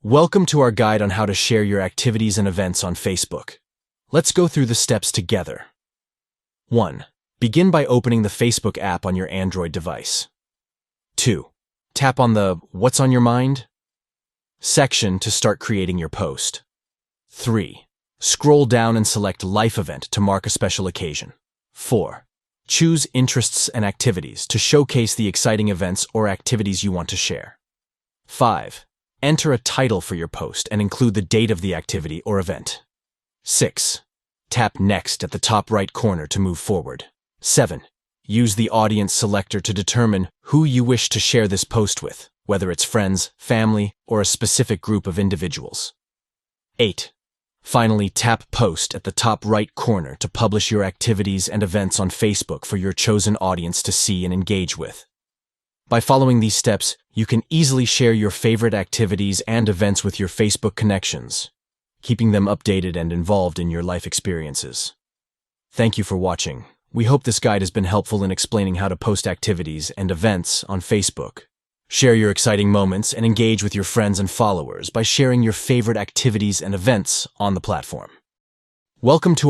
Welcome to our guide on how to share your activities and events on Facebook. Let's go through the steps together. 1. Begin by opening the Facebook app on your Android device. 2. Tap on the What's on your mind section to start creating your post. 3. Scroll down and select Life Event to mark a special occasion. 4. Choose Interests and Activities to showcase the exciting events or activities you want to share. 5. Enter a title for your post and include the date of the activity or event. 6. Tap Next at the top right corner to move forward. 7. Use the audience selector to determine who you wish to share this post with, whether it's friends, family, or a specific group of individuals. 8. Finally, tap Post at the top right corner to publish your activities and events on Facebook for your chosen audience to see and engage with. By following these steps, you can easily share your favorite activities and events with your Facebook connections, keeping them updated and involved in your life experiences. Thank you for watching. We hope this guide has been helpful in explaining how to post activities and events on Facebook. Share your exciting moments and engage with your friends and followers by sharing your favorite activities and events on the platform. Welcome to our